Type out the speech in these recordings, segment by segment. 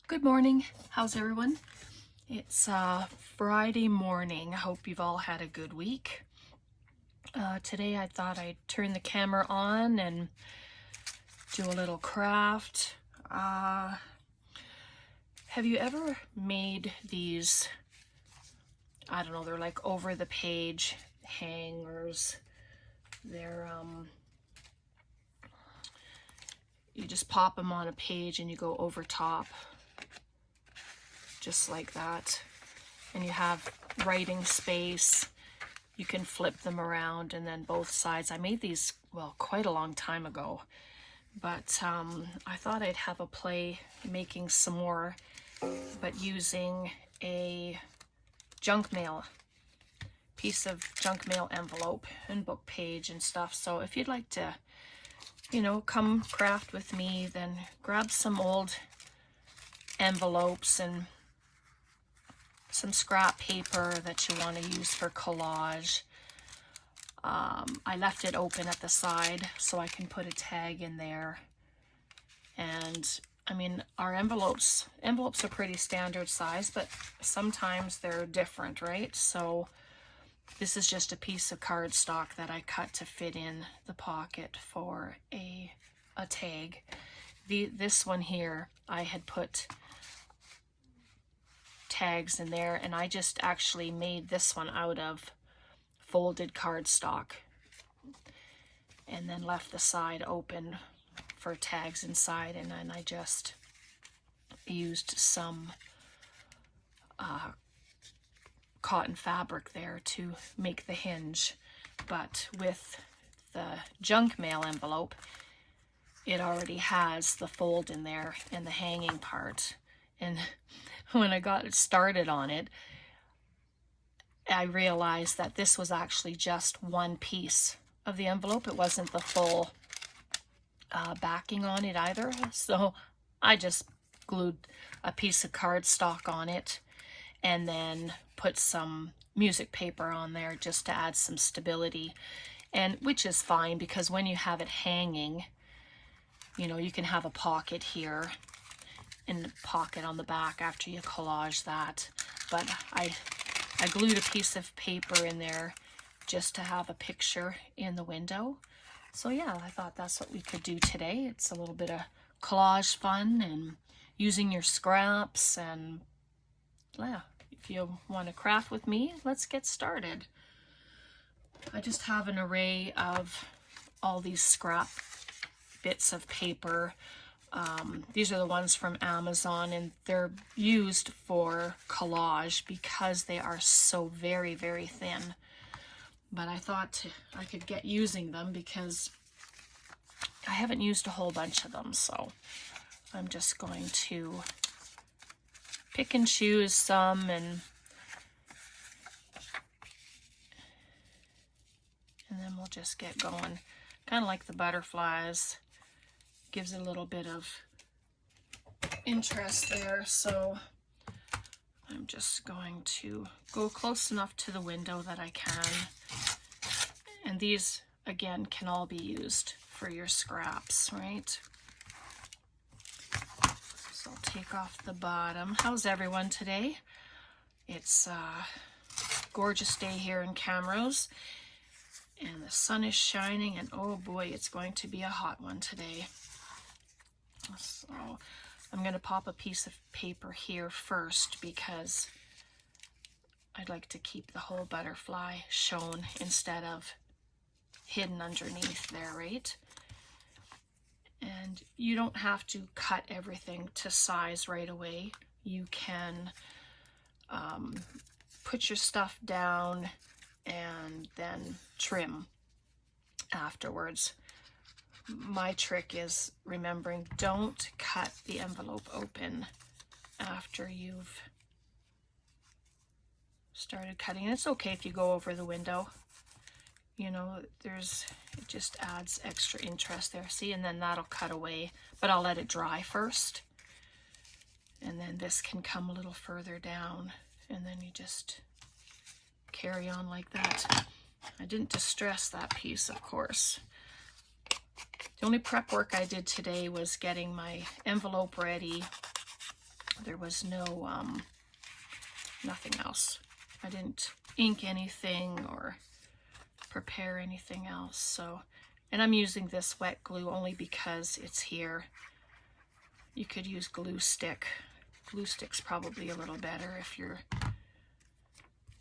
Good morning. How's everyone? It's Friday morning. I hope you've all had a good week. Today I thought I'd turn the camera on and do a little craft. Have you ever made these, I don't know, they're like over the page hangers. They're, you just pop them on a page and you go over top. Just like that, and you have writing space. You can flip them around, and then both sides. I made these, well, quite a long time ago, but I thought I'd have a play making some more, but using a junk mail, piece of junk mail envelope and book page and stuff. So if you'd like to, come craft with me, then grab some old envelopes and some scrap paper that you want to use for collage. I left it open at the side so I can put a tag in there. And I mean, our envelopes are pretty standard size, but sometimes they're different, right? So this is just a piece of cardstock that I cut to fit in the pocket for a tag. This one here, I had put tags in there, and I just actually made this one out of folded cardstock and then left the side open for tags inside, and then I just used some cotton fabric there to make the hinge. But with the junk mail envelope, it already has the fold in there and the hanging part. And when I got started on it, I realized that this was actually just one piece of the envelope. It wasn't the full backing on it either. So I just glued a piece of cardstock on it and then put some music paper on there just to add some stability. And which is fine, because when you have it hanging, you can have a pocket here and a pocket on the back after you collage that. But I glued a piece of paper in there just to have a picture in the window. So yeah, I thought that's what we could do today. It's a little bit of collage fun and using your scraps. And yeah, if you want to craft with me, let's get started. I just have an array of all these scrap bits of paper. These are the ones from Amazon, and they're used for collage because they are so very, very thin. But I thought I could get using them because I haven't used a whole bunch of them. So I'm just going to pick and choose some, and then we'll just get going. Kind of like the butterflies. Gives it a little bit of interest there. So I'm just going to go close enough to the window that I can. And these, again, can all be used for your scraps, right? So I'll take off the bottom. How's everyone today? It's a gorgeous day here in Camrose, and the sun is shining, and oh boy, it's going to be a hot one today. So I'm going to pop a piece of paper here first because I'd like to keep the whole butterfly shown instead of hidden underneath there, right? And you don't have to cut everything to size right away. You can put your stuff down and then trim afterwards. My trick is remembering, don't cut the envelope open after you've started cutting. And it's okay if you go over the window. It just adds extra interest there. See, and then that'll cut away, but I'll let it dry first. And then this can come a little further down, and then you just carry on like that. I didn't distress that piece, of course. The only prep work I did today was getting my envelope ready, There was no, nothing else. I didn't ink anything or prepare anything else. So, and I'm using this wet glue only because it's here. You could use glue stick. Glue stick's probably a little better if you're,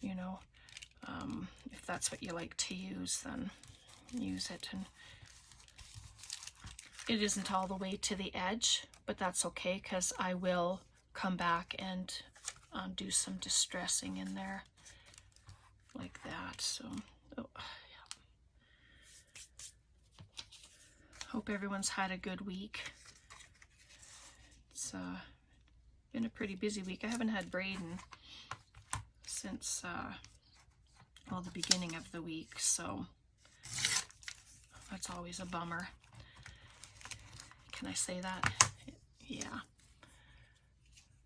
you know, if that's what you like to use, then use it. And it isn't all the way to the edge, but that's okay because I will come back and do some distressing in there like that. So, oh, yeah. Hope everyone's had a good week. It's been a pretty busy week. I haven't had Braden since well, the beginning of the week, so that's always a bummer. Can I say that? Yeah.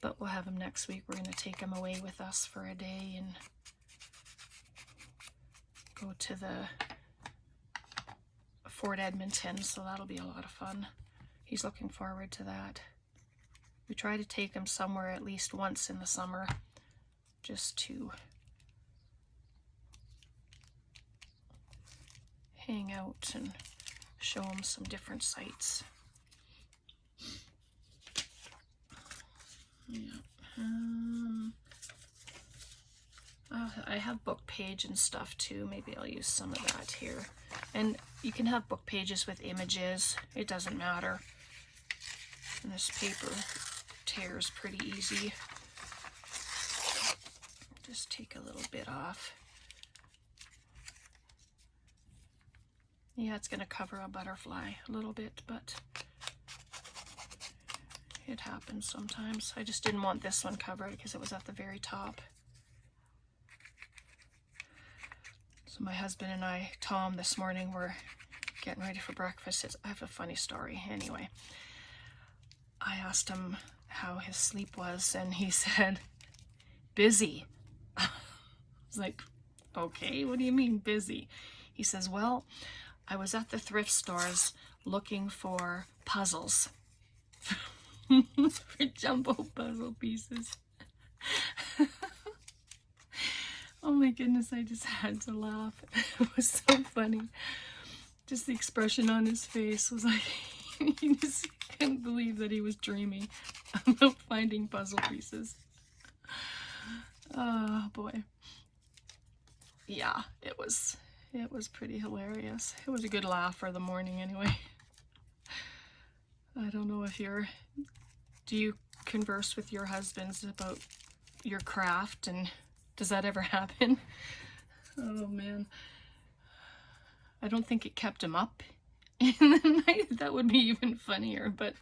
But we'll have him next week. We're going to take him away with us for a day and go to the Fort Edmonton, so that'll be a lot of fun. He's looking forward to that. We try to take him somewhere at least once in the summer, just to hang out and show him some different sights. Yeah. I have book page and stuff too. Maybe I'll use some of that here. And you can have book pages with images. It doesn't matter. And this paper tears pretty easy. Just take a little bit off. Yeah, it's going to cover a butterfly a little bit, but it happens sometimes. I just didn't want this one covered because it was at the very top. So my husband and I, Tom, this morning were getting ready for breakfast. I have a funny story. Anyway, I asked him how his sleep was, and he said, busy. I was like, okay, what do you mean busy? He says, well, I was at the thrift stores looking for puzzles. For jumbo puzzle pieces. Oh my goodness, I just had to laugh. It was so funny. Just the expression on his face was like, he just couldn't believe that he was dreaming about finding puzzle pieces. Oh boy. Yeah, it was pretty hilarious. It was a good laugh for the morning anyway. I don't know if do you converse with your husbands about your craft, and does that ever happen? Oh man. I don't think it kept him up in the night. That would be even funnier, but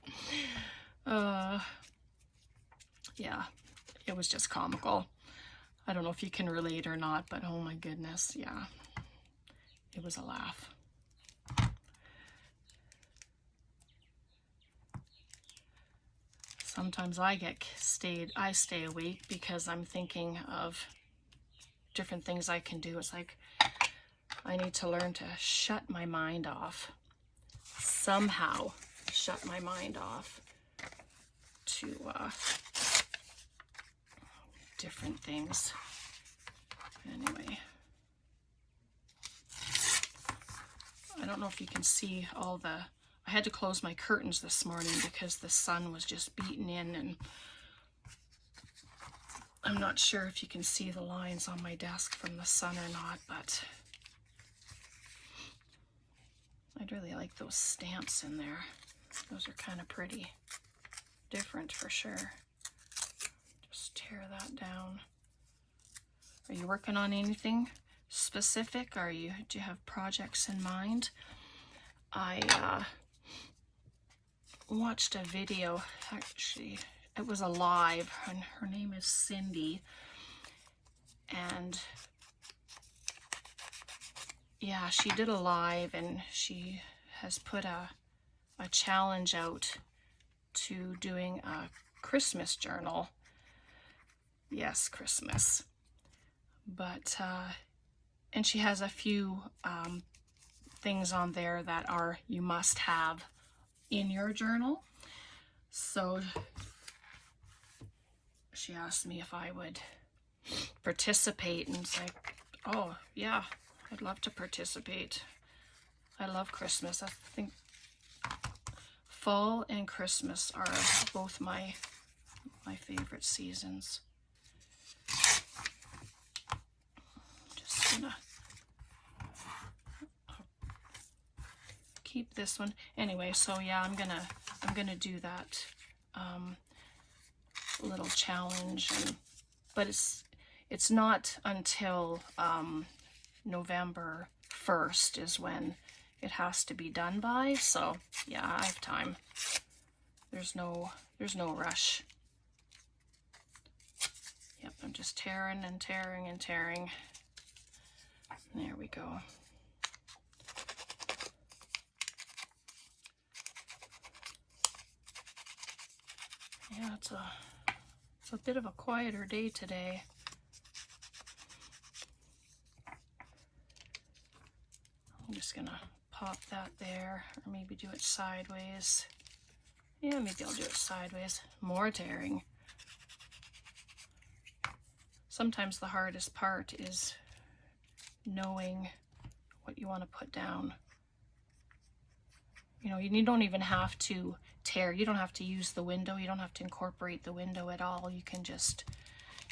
yeah, it was just comical. I don't know if you can relate or not, but oh my goodness, yeah. It was a laugh. Sometimes I stay awake because I'm thinking of different things I can do. It's like I need to learn to shut my mind off. Somehow shut my mind off to different things. Anyway, I don't know if you can see all the... I had to close my curtains this morning because the sun was just beating in, and I'm not sure if you can see the lines on my desk from the sun or not, but I'd really like those stamps in there. Those are kind of pretty. Different for sure. Just tear that down. Are you working on anything specific? Do you have projects in mind? I watched a video, actually, it was a live, and her name is Cindy, and yeah, she did a live, and she has put a challenge out to doing a Christmas journal. Yes, Christmas. But and she has a few things on there that you must have in your journal. So she asked me if I would participate, and it's like, oh yeah, I'd love to participate. I love Christmas. I think fall and Christmas are both my favorite seasons. Just gonna keep this one anyway. So yeah, I'm gonna do that little challenge, but it's not until November 1st is when it has to be done by. So yeah, I have time. There's no rush. Yep, I'm just tearing and tearing and tearing. There we go. Yeah, it's a bit of a quieter day today. I'm just gonna pop that there, or maybe do it sideways. Yeah, maybe I'll do it sideways. More tearing. Sometimes the hardest part is knowing what you want to put down. You know, you don't even have to tear. You don't have to use the window. You don't have to incorporate the window at all. You can just,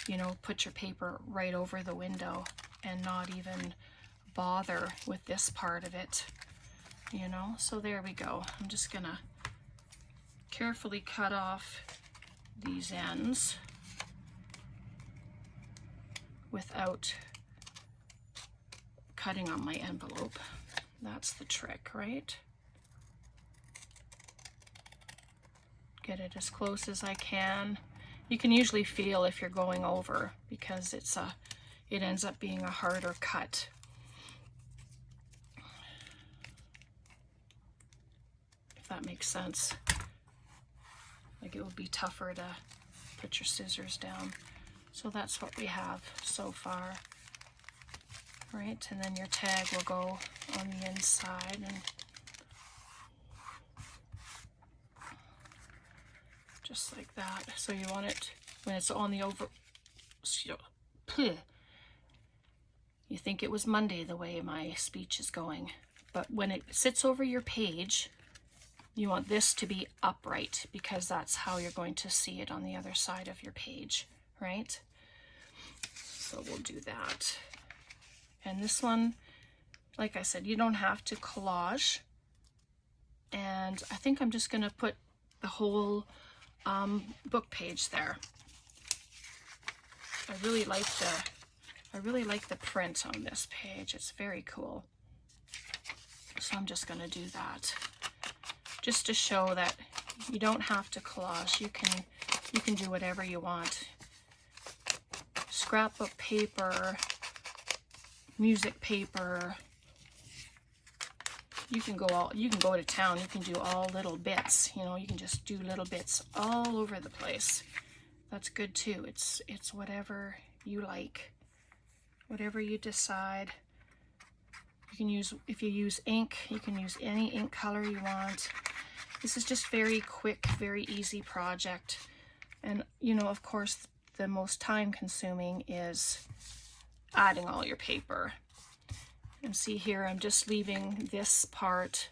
you know, put your paper right over the window and not even bother with this part of it, you know. So there we go. I'm just gonna carefully cut off these ends without cutting on my envelope. That's the trick, right? Get it as close as I can. You can usually feel if you're going over, because it ends up being a harder cut. If that makes sense. Like, it would be tougher to put your scissors down. So that's what we have so far. Right, and then your tag will go on the inside, and just like that. So you want it when it's on the over. You think it was Monday the way my speech is going, but when it sits over your page, you want this to be upright, because that's how you're going to see it on the other side of your page, right? So we'll do that. And this one, like I said, you don't have to collage. And I think I'm just gonna put the whole book page there. I really like the print on this page. It's very cool. So I'm just gonna do that, just to show that you don't have to collage. You can do whatever you want. Scrapbook paper, music paper. You can go to town. You can do all little bits. You know, you can just do little bits all over the place. That's good too. It's whatever you like, whatever you decide. You can use, if you use ink, you can use any ink color you want. This is just very quick, very easy project. And you know, of course, the most time consuming is adding all your paper. And see here, I'm just leaving this part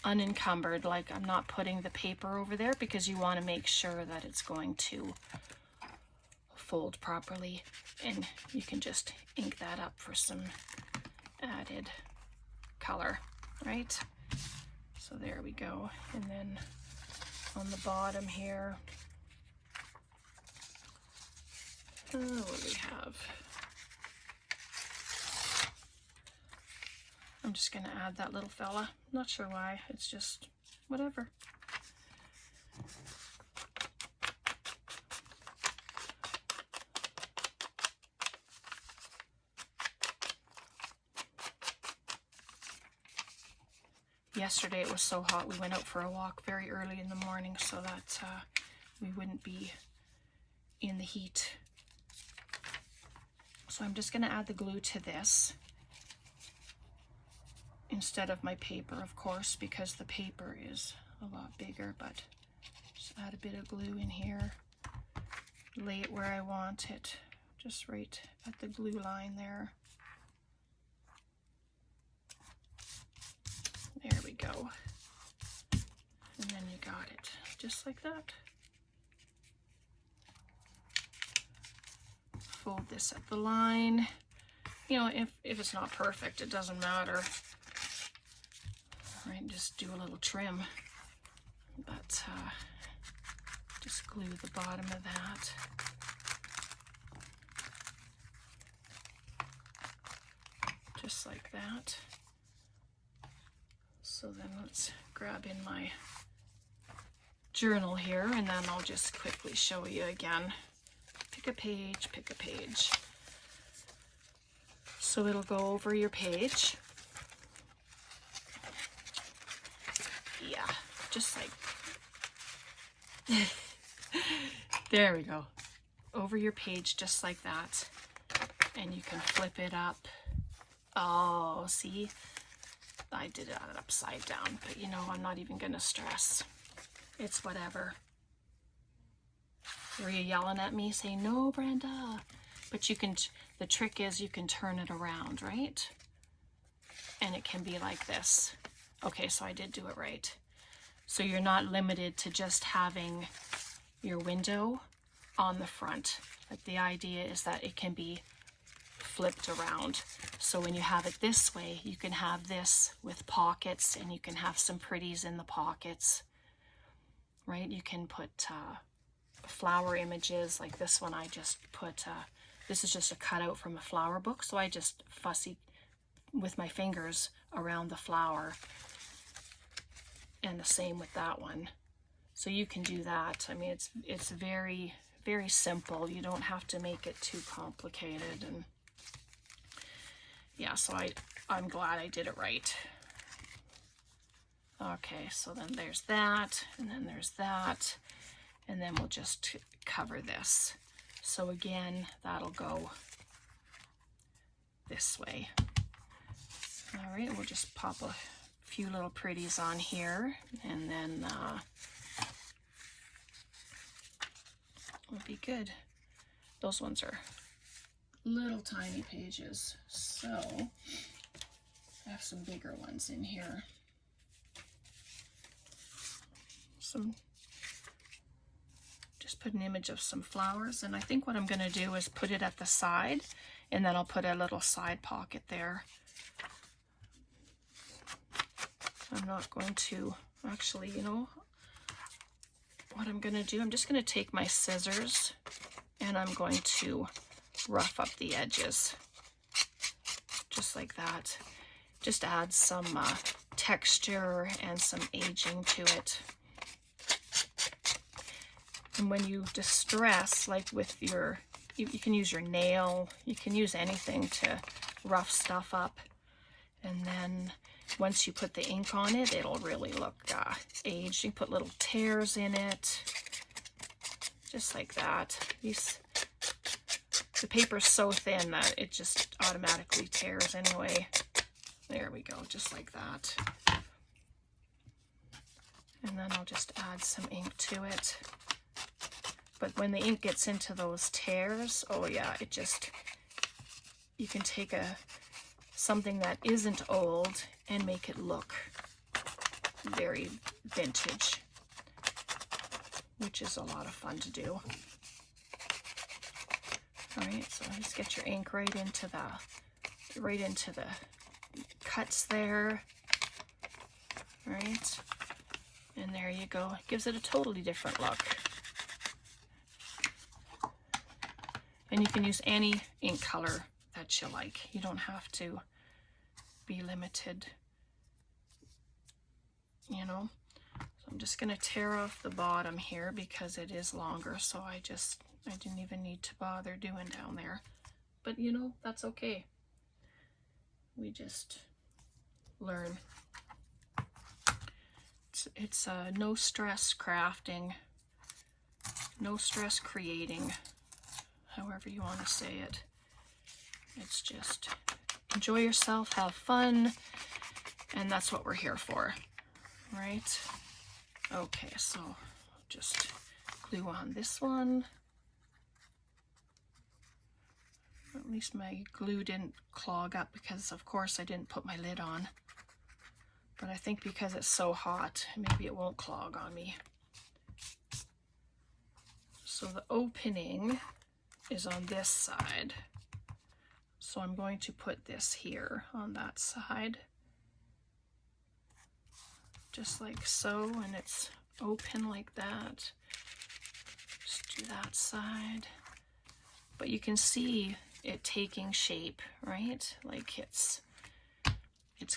unencumbered, like I'm not putting the paper over there, because you want to make sure that it's going to fold properly. And you can just ink that up for some added color, right? So there we go. And then on the bottom here, what do we have? I'm just going to add that little fella. Not sure why. It's just whatever. Yesterday it was so hot. We went out for a walk very early in the morning so that we wouldn't be in the heat. So I'm just going to add the glue to this instead of my paper, of course, because the paper is a lot bigger, but just add a bit of glue in here, lay it where I want it, just right at the glue line there. There we go. And then you got it, just like that. Fold this at the line. You know, if it's not perfect, it doesn't matter. All right, just do a little trim. But just glue the bottom of that. Just like that. So then let's grab in my journal here, and then I'll just quickly show you again. Pick a page, pick a page. So it'll go over your page. Yeah, just like, there we go. Over your page, just like that. And you can flip it up. Oh, see? I did it upside down, but you know, I'm not even gonna stress. It's whatever. Were you yelling at me saying, no, Brenda? But you can, the trick is you can turn it around, right? And it can be like this. Okay, so I did do it right. So you're not limited to just having your window on the front. Like the idea is that it can be flipped around. So when you have it this way, you can have this with pockets, and you can have some pretties in the pockets, right? You can put flower images like this one. I just put, this is just a cutout from a flower book, so I just fussy with my fingers around the flower, and the same with that one. So you can do that. I mean, it's very, very simple. You don't have to make it too complicated. And yeah, so I'm glad I did it right. Okay, so then there's that, and then there's that, and then we'll just cover this. So again, that'll go this way. All right, we'll just pop a few little pretties on here, and then we'll be good. Those ones are little tiny pages, so I have some bigger ones in here. Just put an image of some flowers, and I think what I'm going to do is put it at the side, and then I'll put a little side pocket there. I'm not going to, actually, you know, what I'm going to do, I'm just going to take my scissors, and I'm going to rough up the edges, just like that. Just add some texture and some aging to it. And when you distress, like with your, you can use your nail, you can use anything to rough stuff up. And then once you put the ink on it, it'll really look aged. You can put little tears in it, just like that. The paper's so thin that it just automatically tears anyway. There we go, just like that. And then I'll just add some ink to it. But when the ink gets into those tears, oh yeah, it just, you can take something that isn't old and make it look very vintage, which is a lot of fun to do. All right, so just get your ink right into the cuts there, right? And there you go. It gives it a totally different look. And you can use any ink color that you like. You don't have to be limited, you know. So I'm just going to tear off the bottom here because it is longer, so I didn't even need to bother doing down there. But you know, that's okay. We just learn. It's no stress crafting, no stress creating, however you want to say it. It's just enjoy yourself, have fun, and that's what we're here for, right? Okay, so just glue on this one. least my glue didn't clog up because of course I didn't put my lid on. But I think because it's so hot, maybe it won't clog on me. So the opening is on this side. So I'm going to put this here on that side. Just like so, and it's open like that. Just do that side. But you can see it taking shape, right? Like it's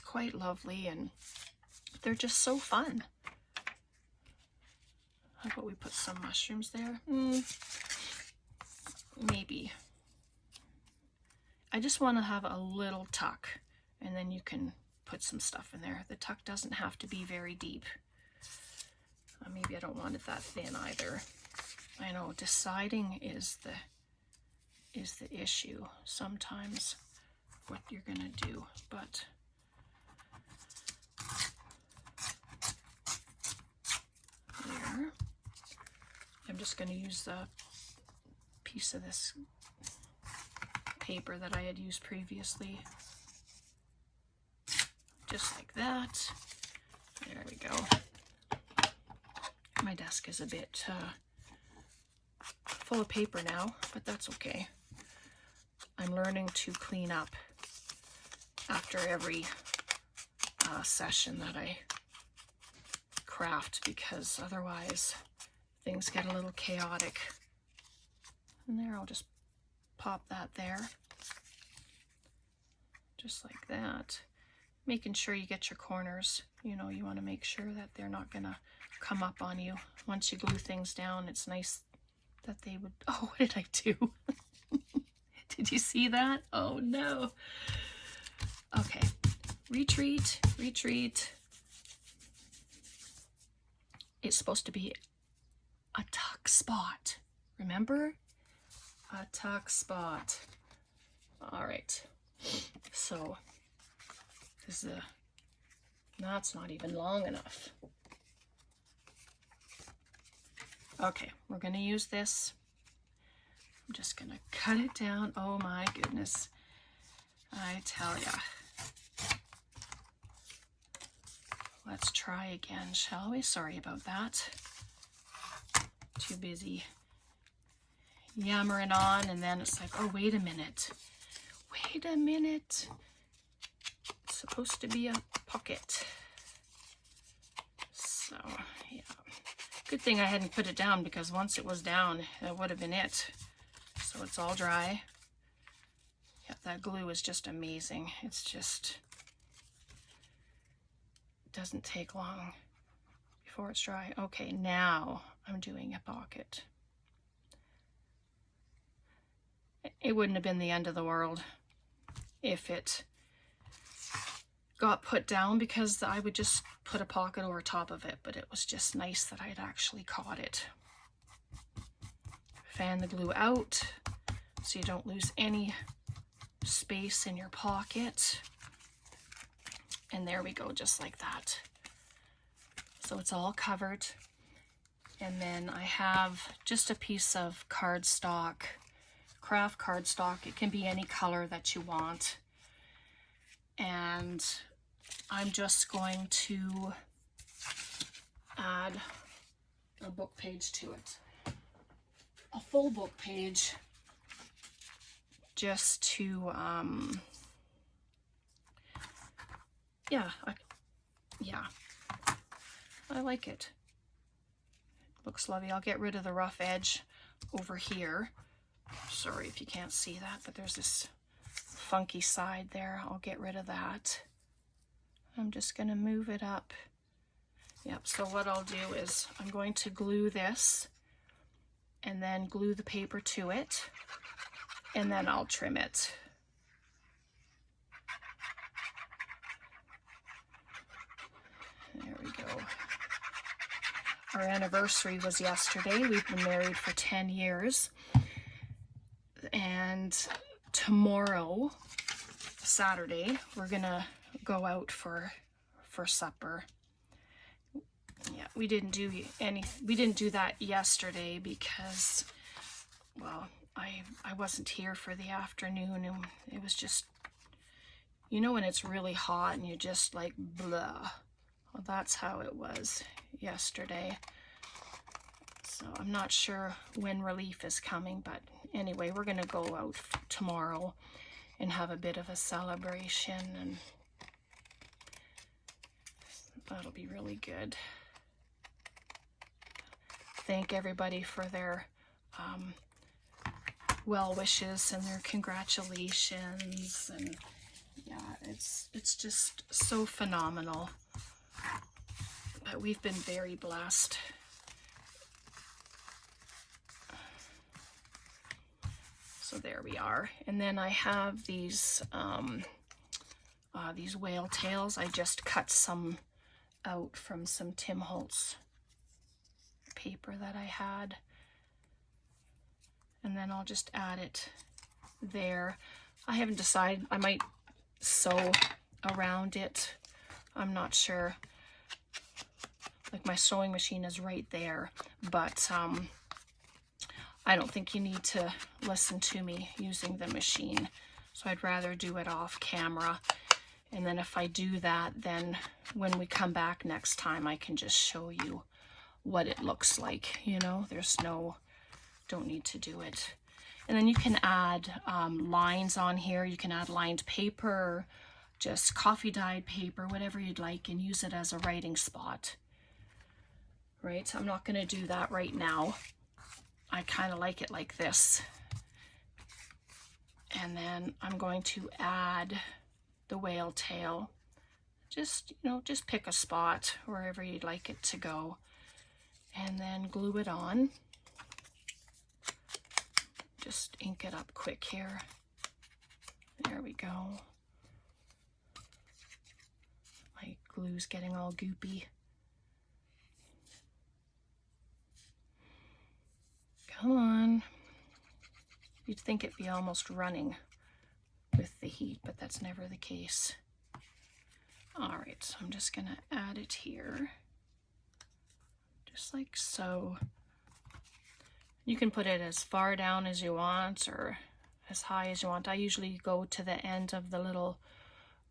quite lovely, and they're just so fun. How about we put some mushrooms there? Maybe. I just want to have a little tuck, and then you can put some stuff in there. The tuck doesn't have to be very deep. Maybe I don't want it that thin either. I know deciding is the issue sometimes, what you're gonna do, but there. I'm just gonna use the piece of this paper that I had used previously. Just like that. There we go. My desk is a bit full of paper now, but that's okay. I'm learning to clean up after every session that I craft, because otherwise things get a little chaotic. And there, I'll just pop that there. Just like that. Making sure you get your corners. You know, you want to make sure that they're not gonna come up on you. Once you glue things down, it's nice that they would... Oh, what did I do? Did you see that? Oh no. Okay, retreat, retreat. It's supposed to be a tuck spot. Remember? A tuck spot. All right. So this is that's not even long enough. Okay, we're gonna use this. I'm just gonna cut it down. Oh my goodness. I tell ya. Let's try again, shall we? Sorry about that. Too busy yammering on, and then it's like, oh, wait a minute. Wait a minute. It's supposed to be a pocket. So, yeah. Good thing I hadn't put it down, because once it was down, that would have been it. So it's all dry. Yeah, that glue is just amazing. It's just... doesn't take long before it's dry. Okay, now I'm doing a pocket. It wouldn't have been the end of the world if it got put down, because I would just put a pocket over top of it, but it was just nice that I'd actually caught it. Fan the glue out so you don't lose any space in your pocket. And there we go, just like that. So it's all covered. And then I have just a piece of cardstock, craft cardstock. It can be any color that you want. And I'm just going to add a book page to it. A full book page, just to, yeah, I like it. Looks lovely. I'll get rid of the rough edge over here. Sorry if you can't see that, but there's this funky side there. I'll get rid of that. I'm just going to move it up. Yep, so what I'll do is I'm going to glue this and then glue the paper to it, and then I'll trim it. There we go. Our anniversary was yesterday. We've been married for 10 years. And tomorrow, Saturday, we're gonna go out for supper. Yeah, we didn't do that yesterday because, well, I I wasn't here for the afternoon, and it was just, you know, when it's really hot and you're just like blah. Well, that's how it was yesterday. So I'm not sure when relief is coming, but anyway, we're gonna go out tomorrow and have a bit of a celebration, and that'll be really good. Thank everybody for their well wishes and their congratulations, and yeah, it's just so phenomenal. But we've been very blessed. So there we are. And then I have these whale tails. I just cut some out from some Tim Holtz paper that I had. And then I'll just add it there. I haven't decided. I might sew around it. I'm not sure. Like, my sewing machine is right there, but I don't think you need to listen to me using the machine. So I'd rather do it off camera. And then if I do that, then when we come back next time, I can just show you what it looks like. You know, there's no, don't need to do it. And then you can add lines on here. You can add lined paper, just coffee dyed paper, whatever you'd like, and use it as a writing spot. Right? I'm not going to do that right now. I kind of like it like this. And then I'm going to add the whale tail. Just, you know, just pick a spot wherever you'd like it to go. And then glue it on. Just ink it up quick here. There we go. My glue's getting all goopy. Come on. You'd think it'd be almost running with the heat, but that's never the case. All right, so I'm just gonna add it here. Just like so. You can put it as far down as you want or as high as you want. I usually go to the end of the little,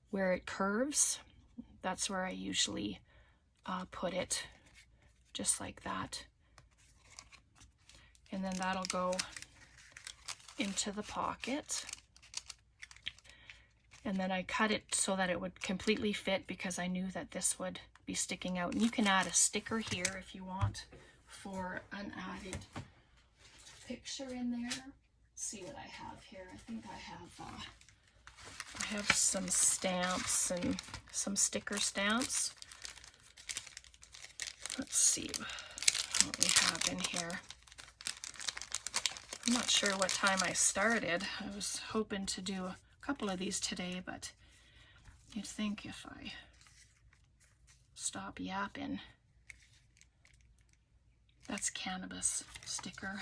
where it curves. That's where I usually put it, just like that. And then that'll go into the pocket. And then I cut it so that it would completely fit, because I knew that this would be sticking out. And you can add a sticker here if you want for an added picture in there. Let's see what I have here. I think I have some stamps and some sticker stamps. Let's see what we have in here. I'm not sure what time I started. I was hoping to do a couple of these today, but you'd think if I stop yapping. That's cannabis sticker.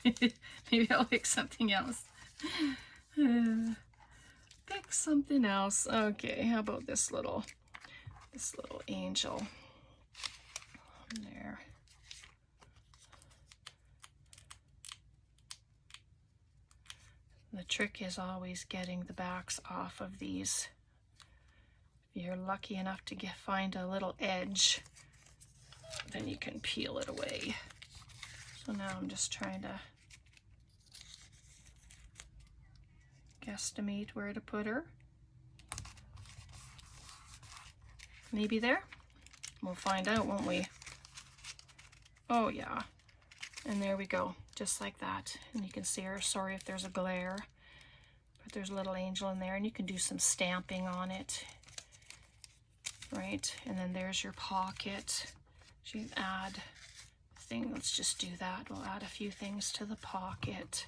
Maybe I'll pick something else. Pick something else. Okay, how about this little angel there. The trick is always getting the backs off of these. If you're lucky enough to find a little edge, then you can peel it away. So now I'm just trying to guesstimate where to put her. Maybe there? We'll find out, won't we? Oh yeah. And there we go, just like that. And you can see her. Sorry if there's a glare, but there's a little angel in there, and you can do some stamping on it. Right, and then there's your pocket. So you can add a thing. Let's just do that. We'll add a few things to the pocket.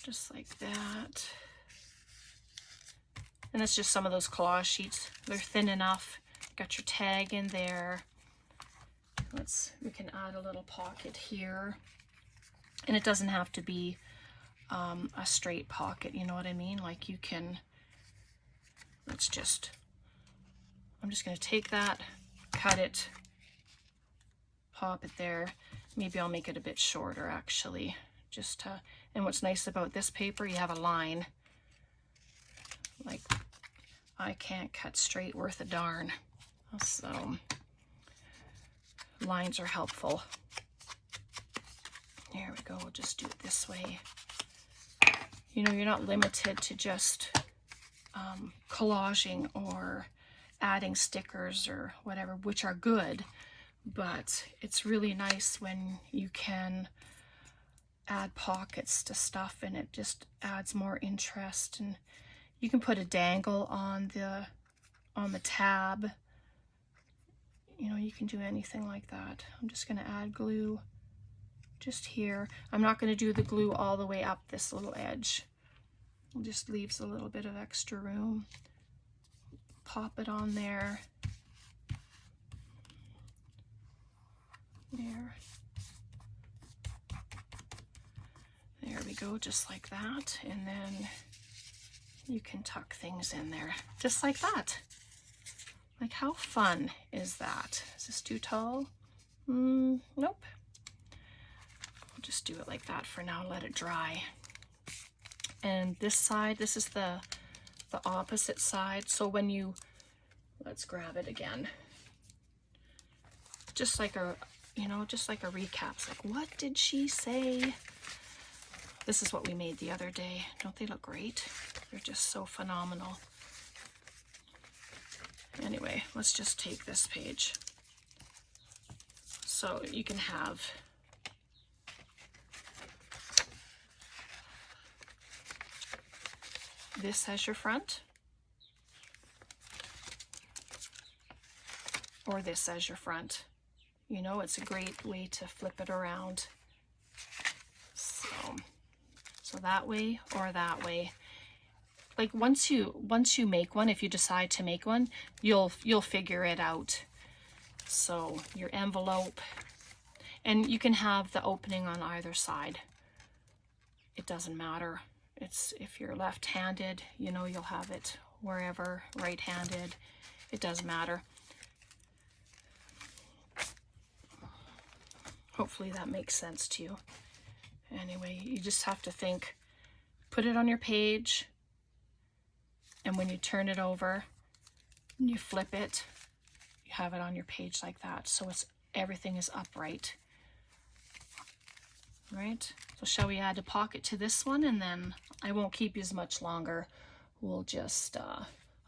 Just like that. And that's just some of those collage sheets. They're thin enough. Got your tag in there. We can add a little pocket here. And it doesn't have to be a straight pocket, you know what I mean? Like, you can, I'm just going to take that, cut it, pop it there. maybe I'll make it a bit shorter actually, just to, and what's nice about this paper, you have a line. Like, I can't cut straight worth a darn, so lines are helpful. There we go, we'll just do it this way. You know, you're not limited to just collaging or adding stickers or whatever, which are good, but it's really nice when you can add pockets to stuff and it just adds more interest. And you can put a dangle on the tab. You know, you can do anything like that. I'm just going to add glue just here. I'm not going to do the glue all the way up this little edge. It just leaves a little bit of extra room. Pop it on there. There we go, just like that. And then you can tuck things in there, just like that. Like, how fun is that? Is this too tall? Nope. I'll just do it like that for now, let it dry. And this side, this is the opposite side. So when you, let's grab it again. Just like a, you know, just like a recap. It's like, what did she say? This is what we made the other day. Don't they look great? They're just so phenomenal. Anyway, let's just take this page. So you can have this as your front, or this as your front. You know, it's a great way to flip it around. So that way or that way. Like, once you make one, if you decide to make one, you'll figure it out. So your envelope, and you can have the opening on either side. It doesn't matter. It's, if you're left-handed, you know, you'll have it wherever. Right-handed, it doesn't matter. Hopefully that makes sense to you. Anyway, you just have to think, put it on your page, and when you turn it over, and you flip it, you have it on your page like that. So it's, everything is upright. Right? So shall we add a pocket to this one, and then I won't keep you as much longer. We'll just,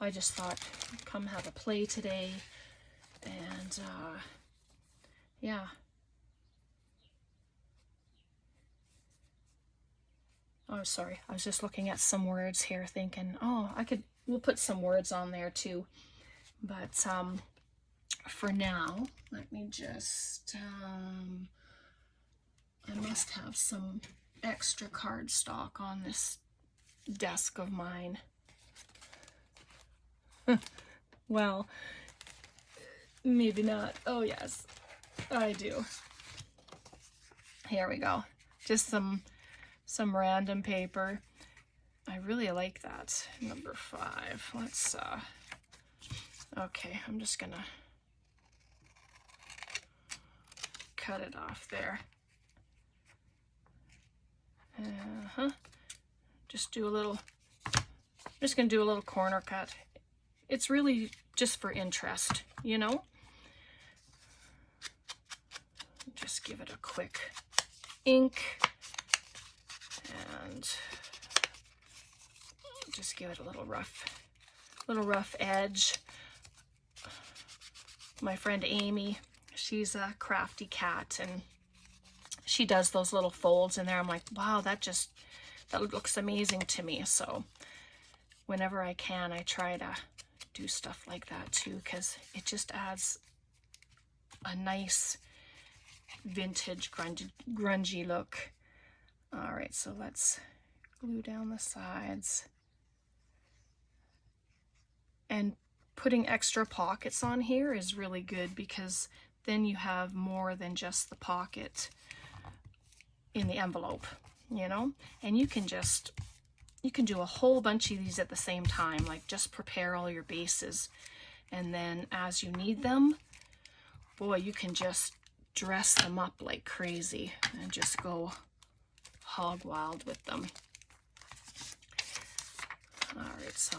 I just thought, come have a play today, and yeah. Oh, sorry, I was just looking at some words here thinking, oh, we'll put some words on there too. But for now, let me just, I must have some extra cardstock on this desk of mine. Well, maybe not. Oh yes, I do. Here we go. Just some random paper. I really like that. Number 5. Let's okay, I'm just gonna cut it off there. Just do a little, just gonna do a little corner cut. It's really just for interest, you know? Just give it a quick ink and just give it a little rough edge. My friend Amy, she's a crafty cat, and she does those little folds in there. I'm like, wow, that looks amazing to me. So whenever I can, I try to do stuff like that too, because it just adds a nice vintage grungy look. All right, so let's glue down the sides. And putting extra pockets on here is really good, because then you have more than just the pocket in the envelope, you know? And you can do a whole bunch of these at the same time, like just prepare all your bases, and then as you need them, boy, you can just dress them up like crazy and just go hog wild with them. All right, so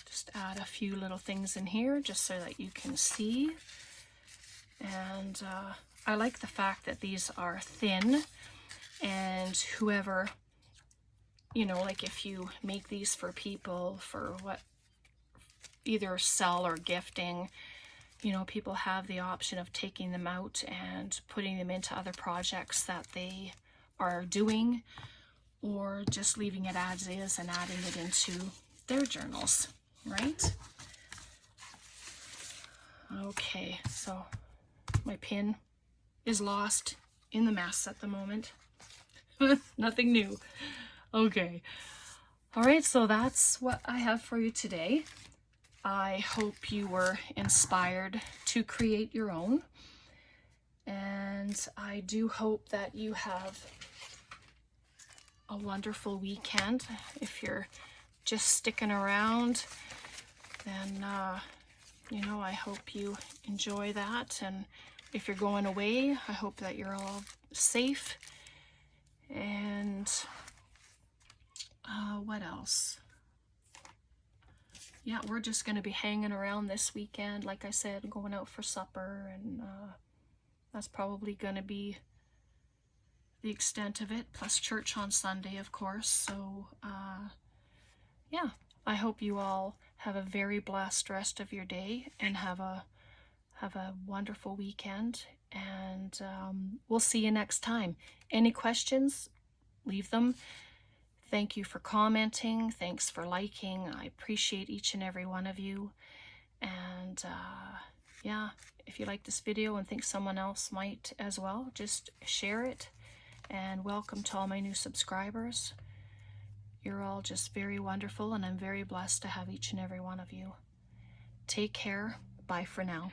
just add a few little things in here just so that you can see. And I like the fact that these are thin, and whoever, you know, like if you make these for people for what, either sell or gifting, you know, people have the option of taking them out and putting them into other projects that they are doing, or just leaving it as is and adding it into their journals, right? Okay, so my pin is lost in the mess at the moment. Nothing new. Okay. All right, so that's what I have for you today. I hope you were inspired to create your own. And I do hope that you have a wonderful weekend. If you're just sticking around, then, you know, I hope you enjoy that. And if you're going away, I hope that you're all safe. And what else? Yeah, we're just going to be hanging around this weekend. Like I said, going out for supper, and that's probably going to be the extent of it, plus church on Sunday, of course. So, yeah, I hope you all have a very blessed rest of your day and have a wonderful weekend. And we'll see you next time. Any questions, leave them. Thank you for commenting. Thanks for liking. I appreciate each and every one of you. And yeah, if you like this video and think someone else might as well, just share it. And welcome to all my new subscribers. You're all just very wonderful, and I'm very blessed to have each and every one of you. Take care. Bye for now.